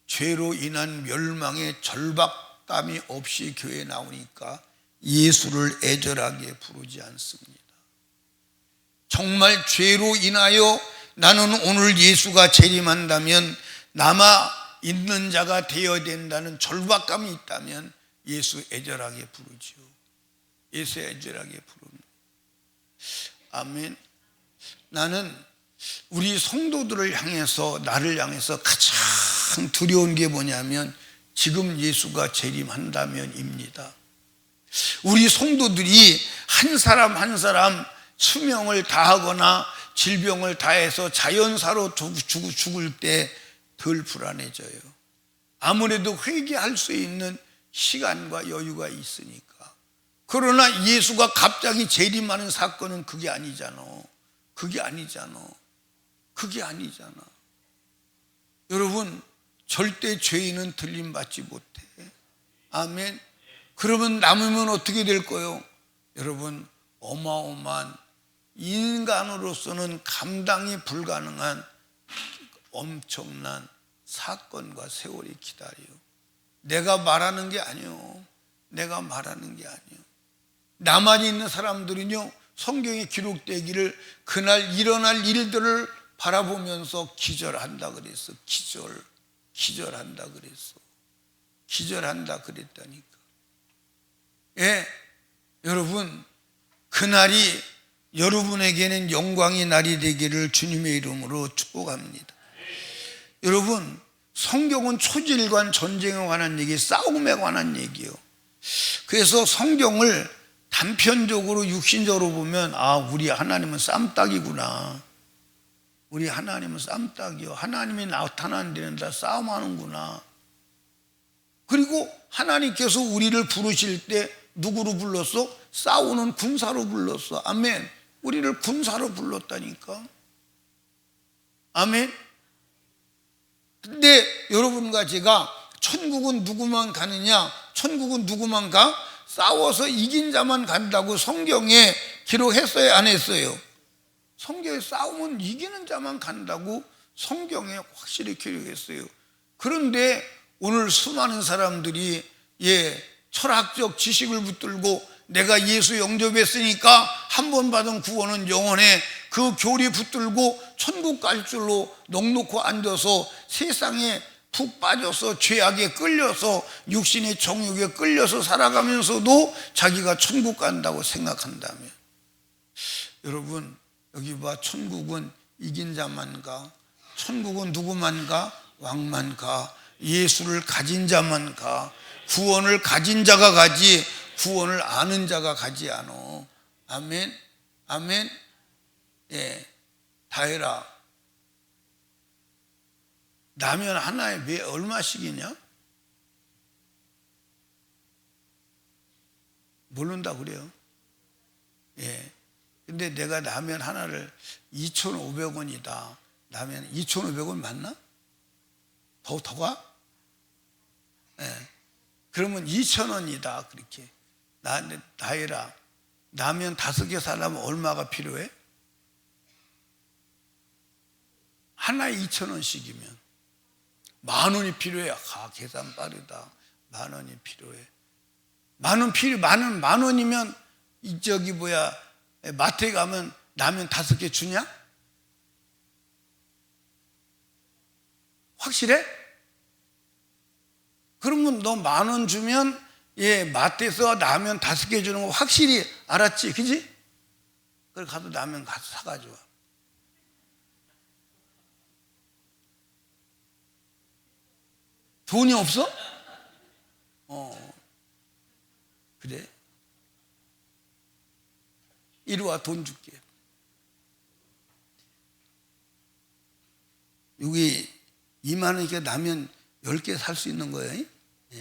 죄로 인한 멸망의 절박감이 없이 교회에 나오니까 예수를 애절하게 부르지 않습니다. 정말 죄로 인하여 나는 오늘 예수가 재림한다면 남아 있는 자가 되어야 된다는 절박감이 있다면 예수 애절하게 부르지요. 예수 애절하게 부릅니다. 아멘. 나는 우리 성도들을 향해서, 나를 향해서 가장 두려운 게 뭐냐면 지금 예수가 재림한다면입니다. 우리 성도들이 한 사람 한 사람 수명을 다하거나 질병을 다해서 자연사로 죽을 때 덜 불안해져요. 아무래도 회개할 수 있는 시간과 여유가 있으니까. 그러나 예수가 갑자기 재림하는 사건은 그게 아니잖아. 그게 아니잖아. 그게 아니잖아. 여러분, 절대 죄인은 들림받지 못해. 아멘. 그러면 남으면 어떻게 될 거예요? 여러분, 어마어마한 인간으로서는 감당이 불가능한 엄청난 사건과 세월이 기다려요. 내가 말하는 게 아니요. 내가 말하는 게 아니요. 나만 있는 사람들은요, 성경에 기록되기를 그날 일어날 일들을 바라보면서 기절한다 그랬어. 기절한다 그랬어. 기절한다 그랬다니까. 예, 여러분, 그날이 여러분에게는 영광의 날이 되기를 주님의 이름으로 축복합니다. 여러분, 성경은 초질관 전쟁에 관한 얘기, 싸움에 관한 얘기예요. 그래서 성경을 단편적으로 육신적으로 보면 우리 하나님은 쌈딱이구나. 우리 하나님은 쌈딱이요. 하나님이 나타나는 데는 다 싸움하는구나. 그리고 하나님께서 우리를 부르실 때 누구로 불렀어? 싸우는 군사로 불렀어. 아멘. 우리를 군사로 불렀다니까. 아멘. 근데 여러분과 제가 천국은 누구만 가느냐? 천국은 누구만 가? 싸워서 이긴 자만 간다고 성경에 기록했어요, 안 했어요? 성경에 싸우면 이기는 자만 간다고 성경에 확실히 기록했어요. 그런데 오늘 수많은 사람들이 철학적 지식을 붙들고 내가 예수 영접했으니까 한 번 받은 구원은 영원해, 그 교리 붙들고 천국 갈 줄로 넋놓고 앉아서 세상에 푹 빠져서 죄악에 끌려서 육신의 정욕에 끌려서 살아가면서도 자기가 천국 간다고 생각한다면, 여러분, 여기 봐. 천국은 이긴 자만 가. 천국은 누구만 가? 왕만 가. 예수를 가진 자만 가. 구원을 가진 자가 가지 구원을 아는 자가 가지 않아. 아멘. 아멘. 예, 다혜라, 라면 하나에 얼마씩이냐? 모른다 그래요. 예. 근데 내가 라면 하나를 2,500원이다. 라면 2,500원 맞나? 더 가? 예. 그러면 2,000원이다. 그렇게. 나이라, 라면 5개 사려면 얼마가 필요해? 하나에 2,000원씩이면 10,000원이 필요해. 계산 빠르다. 10,000원이 필요해. 10,000원이면 마트에 가면 라면 5개 주냐? 확실해? 그러면 너 10,000원 주면 마트에서 라면 5개 주는 거 확실히 알았지? 그지? 그걸 가서 라면 가서 사가지고. 돈이 없어? 그래? 이리 와, 돈 줄게. 여기 20,000원이니까 라면 10개 살 수 있는 거예요.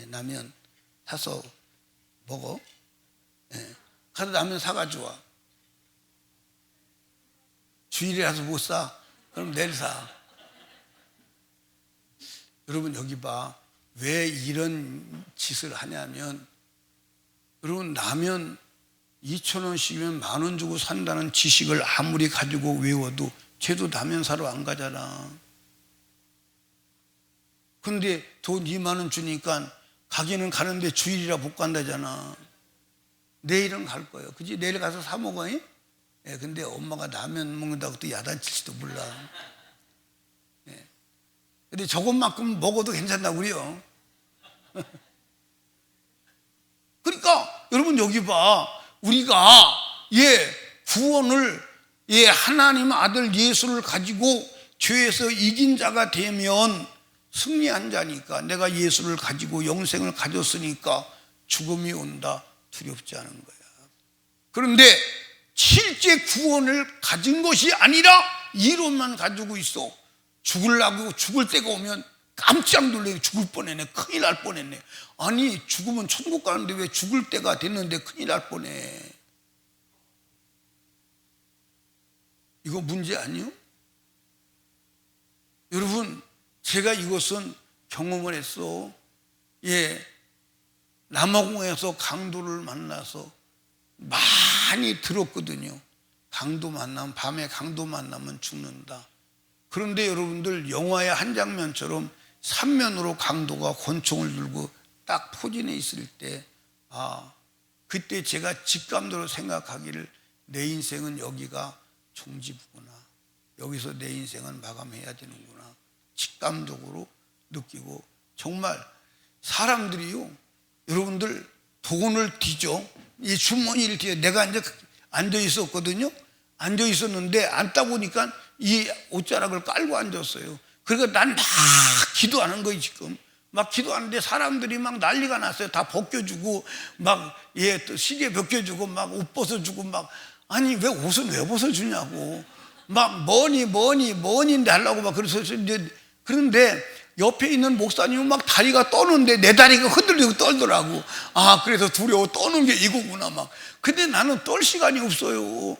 라면 사서 먹어. 예. 가서 라면 사가지고 와. 주일이라서 못 사. 그럼 내일 사. 여러분 여기 봐. 왜 이런 짓을 하냐면, 여러분 라면 2,000원씩이면 10,000원 주고 산다는 지식을 아무리 가지고 외워도 쟤도 라면 사러 안 가잖아. 근데 돈 20,000원 주니까 가기는 가는데 주일이라 못 간다잖아. 내일은 갈 거예요. 그지? 내일 가서 사 먹어. 예, 근데 엄마가 라면 먹는다고 또 야단칠지도 몰라. 예. 근데 저것만큼 먹어도 괜찮다고 그래요. 그러니까 여러분 여기 봐. 우리가 구원을 하나님 아들 예수를 가지고 죄에서 이긴 자가 되면 승리한 자니까, 내가 예수를 가지고 영생을 가졌으니까 죽음이 온다 두렵지 않은 거야. 그런데 실제 구원을 가진 것이 아니라 이론만 가지고 있어. 죽으려고 죽을 때가 오면 깜짝 놀래요. 죽을 뻔했네. 큰일 날 뻔했네. 아니 죽으면 천국 가는데 왜 죽을 때가 됐는데 큰일 날 뻔해. 이거 문제 아니요? 여러분 제가 이것은 경험을 했어. 남아공에서 강도를 만나서 많이 들었거든요. 강도 만나면, 밤에 강도 만나면 죽는다. 그런데 여러분들 영화의 한 장면처럼 삼면으로 강도가 권총을 들고 딱 포진해 있을 때, 그때 제가 직감적으로 생각하기를 내 인생은 여기가 종지부구나. 여기서 내 인생은 마감해야 되는구나. 직감적으로 느끼고, 정말 사람들이요, 여러분들 돈을 뒤져, 이 주머니를 뒤져. 내가 이제 앉아 있었거든요. 앉아 있었는데 앉다 보니까 이 옷자락을 깔고 앉았어요. 그러니까 난 막 기도하는 거예요. 지금 막 기도하는데 사람들이 막 난리가 났어요. 다 벗겨주고 막 또 시계 벗겨주고 막 옷 벗어주고 막, 아니 왜 옷은 왜 벗어주냐고 막 뭐니 하려고 막 그래서 이제, 그런데 옆에 있는 목사님은 막 다리가 떠는데 내 다리가 흔들리고 떨더라고. 그래서 두려워 떠는 게 이거구나 막. 근데 나는 떨 시간이 없어요.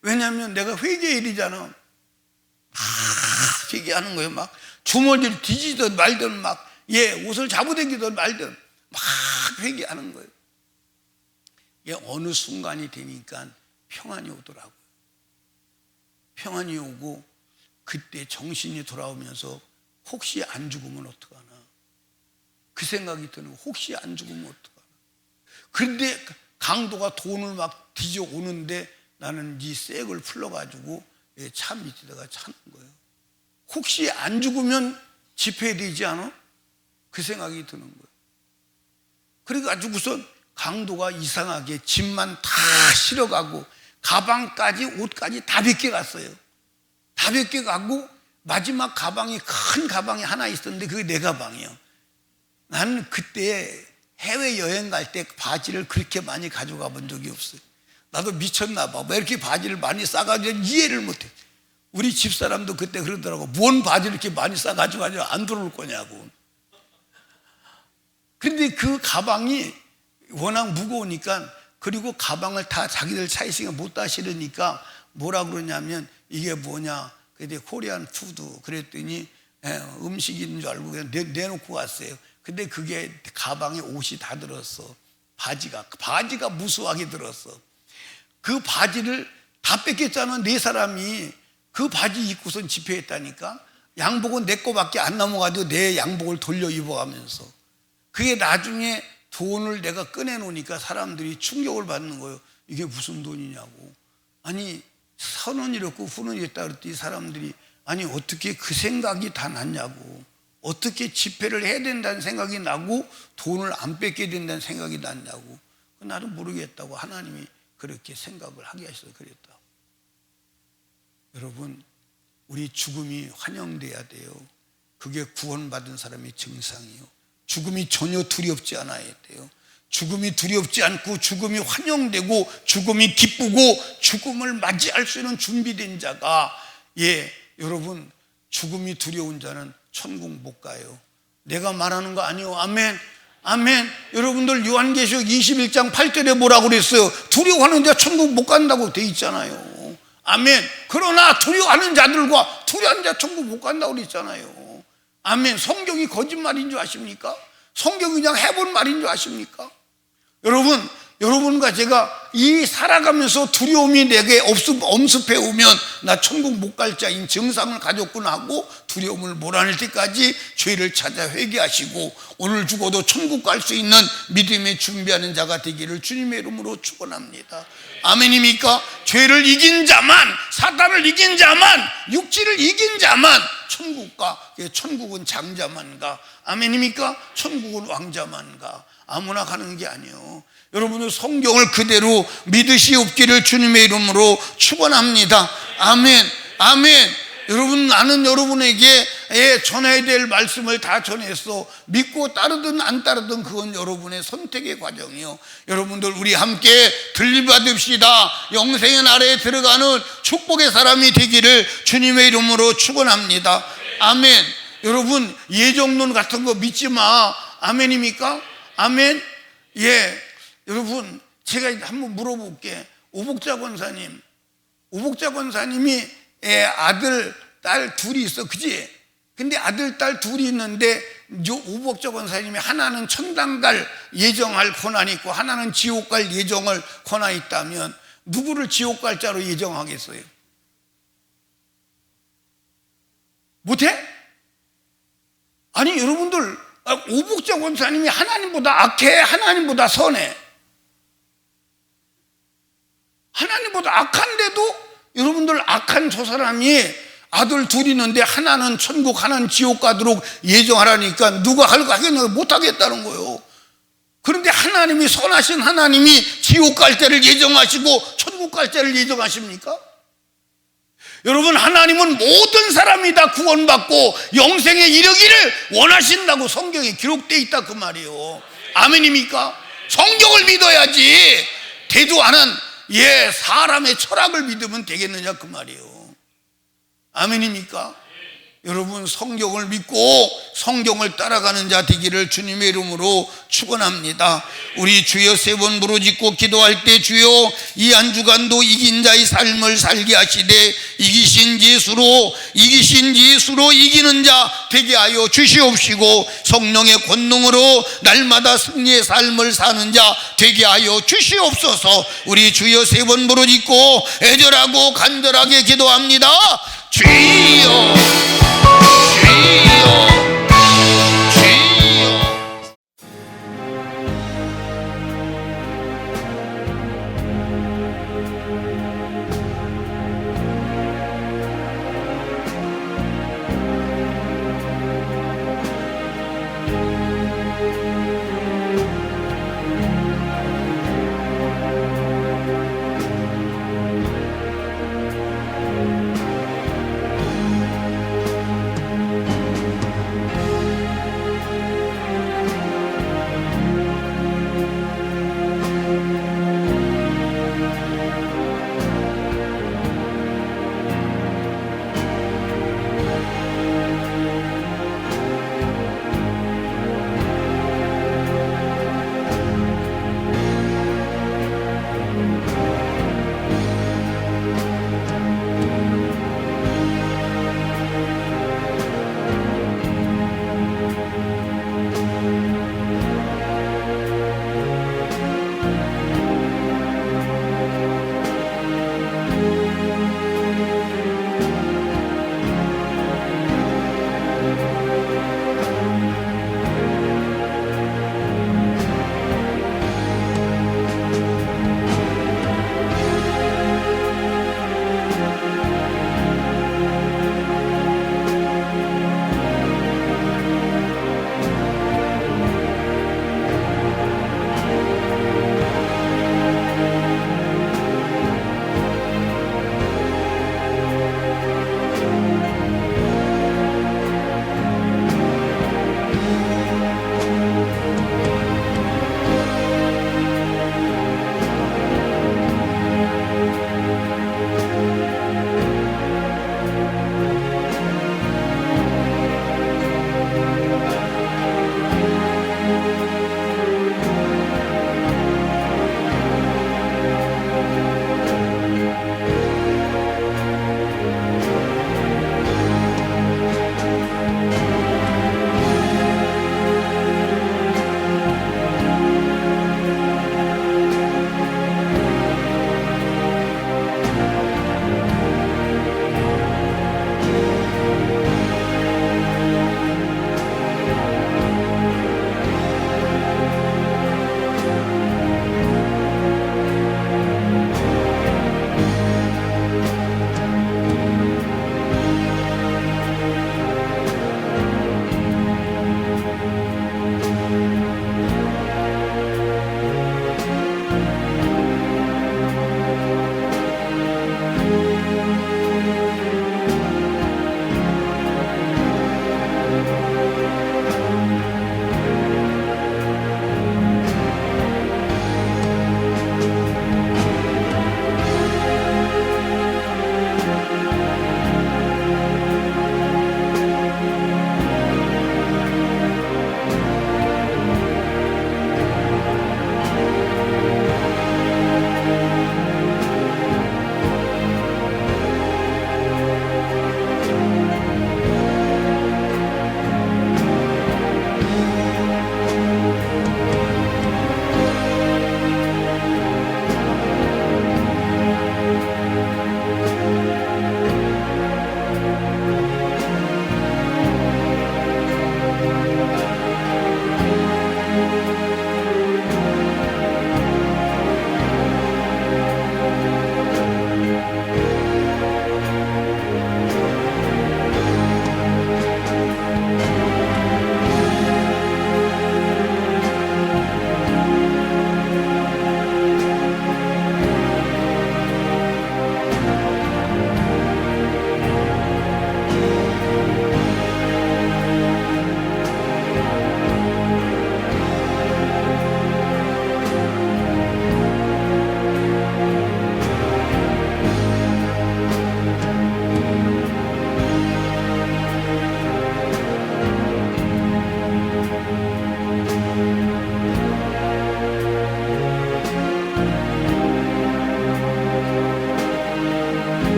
왜냐하면 내가 회개일이잖아. 회개하는 거예요. 막 주머니를 뒤지든 말든 막 옷을 잡아당기든 말든 막 회개하는 거예요. 어느 순간이 되니까 평안이 오더라고요. 평안이 오고 그때 정신이 돌아오면서 혹시 안 죽으면 어떡하나, 그 생각이 드는 거예요. 혹시 안 죽으면 어떡하나. 그런데 강도가 돈을 막 뒤져 오는데 나는 이 쌔을 풀러가지고 차 밑에다가 차는 거예요. 혹시 안 죽으면 집회되지 않아? 그 생각이 드는 거예요. 그래가지고선 강도가 이상하게 짐만 다 실어가고 가방까지 옷까지 다 벗겨갔어요. 다 벗겨가고 마지막 가방이, 큰 가방이 하나 있었는데 그게 내 가방이에요. 나는 그때 해외여행 갈 때 바지를 그렇게 많이 가져가 본 적이 없어요. 나도 미쳤나 봐. 왜 이렇게 바지를 많이 싸가지고 이해를 못해. 우리 집사람도 그때 그러더라고. 뭔 바지를 이렇게 많이 싸가지고 안 들어올 거냐고. 근데 그 가방이 워낙 무거우니까, 그리고 가방을 다 자기들 차 있으니까 못 다 실으니까 뭐라 그러냐면 이게 뭐냐. 그때 코리안 푸드 그랬더니 음식인 줄 알고 그냥 내놓고 갔어요. 근데 그게 가방에 옷이 다 들었어. 바지가 무수하게 들었어. 그 바지를 다 뺏겼잖아. 네 사람이 그 바지 입고선 집회했다니까. 양복은 내 거밖에 안 남아가지고 내 양복을 돌려 입어가면서, 그게 나중에 돈을 내가 꺼내놓으니까 사람들이 충격을 받는 거예요. 이게 무슨 돈이냐고. 아니 1,000원 잃었고 후원 잃었다 그랬더니 사람들이, 아니 어떻게 그 생각이 다 났냐고. 어떻게 집회를 해야 된다는 생각이 나고 돈을 안 뺏게 된다는 생각이 났냐고. 나도 모르겠다고. 하나님이 그렇게 생각을 하게 하셔서 그랬다. 여러분, 우리 죽음이 환영돼야 돼요. 그게 구원받은 사람의 증상이에요. 죽음이 전혀 두렵지 않아야 돼요. 죽음이 두렵지 않고 죽음이 환영되고 죽음이 기쁘고 죽음을 맞이할 수 있는 준비된 자가, 여러분, 죽음이 두려운 자는 천국 못 가요. 내가 말하는 거 아니요. 아멘. 아멘. 여러분들 요한계시록 21장 8절에 뭐라고 그랬어요? 두려워하는 자 천국 못 간다고 돼 있잖아요. 아멘. 그러나 두려워하는 자들과 두려워하는 자 천국 못 간다고 그랬잖아요. 아멘. 성경이 거짓말인 줄 아십니까? 성경이 그냥 해본 말인 줄 아십니까? 여러분과 제가 이 살아가면서 두려움이 내게 엄습해 오면 나 천국 못 갈 자인 증상을 가졌구나 하고 두려움을 몰아낼 때까지 죄를 찾아 회개하시고 오늘 죽어도 천국 갈 수 있는 믿음에 준비하는 자가 되기를 주님의 이름으로 축원합니다. 아멘입니까? 죄를 이긴 자만, 사단을 이긴 자만, 육체를 이긴 자만 천국 가. 천국은 장자만 가. 아멘입니까? 천국은 왕자만 가. 아무나 가는 게 아니에요. 여러분은 성경을 그대로 믿으시옵기를 주님의 이름으로 축원합니다. 아멘. 아멘. 여러분, 나는 여러분에게 전해야 될 말씀을 다 전했어. 믿고 따르든 안 따르든 그건 여러분의 선택의 과정이요. 여러분들 우리 함께 들림받읍시다. 영생의 나라에 들어가는 축복의 사람이 되기를 주님의 이름으로 축원합니다. 아멘. 여러분, 예정론 같은 거 믿지 마. 아멘입니까? 아멘. 예. 여러분, 제가 한번 물어볼게. 오복자 권사님이 아들, 딸 둘이 있어. 그지? 근데 아들, 딸 둘이 있는데 오복자 권사님이 하나는 천당 갈 예정할 권한이 있고 하나는 지옥 갈 예정을 권한이 있다면 누구를 지옥 갈 자로 예정하겠어요? 못해? 아니, 여러분들, 오복자 권사님이 하나님보다 악해? 하나님보다 선해? 하나님보다 악한데도 여러분들 악한 저 사람이 아들 둘이 있는데 하나는 천국 하나는 지옥 가도록 예정하라니까 누가 하겠냐고 못하겠다는 거예요. 그런데 하나님이 선하신 하나님이 지옥 갈 때를 예정하시고 천국 갈 때를 예정하십니까? 여러분, 하나님은 모든 사람이 다 구원받고 영생에 이르기를 원하신다고 성경에 기록되어 있다 그 말이에요. 아멘입니까? 성경을 믿어야지 되도 않은 사람의 철학을 믿으면 되겠느냐 그 말이에요. 아멘입니까? 여러분, 성경을 믿고 성경을 따라가는 자 되기를 주님의 이름으로 축원합니다. 우리 주여 세 번 부르짖고 기도할 때 주여 이 한 주간도 이긴 자의 삶을 살게 하시되 이기신 예수로 이기는 자 되게 하여 주시옵시고 성령의 권능으로 날마다 승리의 삶을 사는 자 되게 하여 주시옵소서. 우리 주여 세 번 부르짖고 애절하고 간절하게 기도합니다. 주여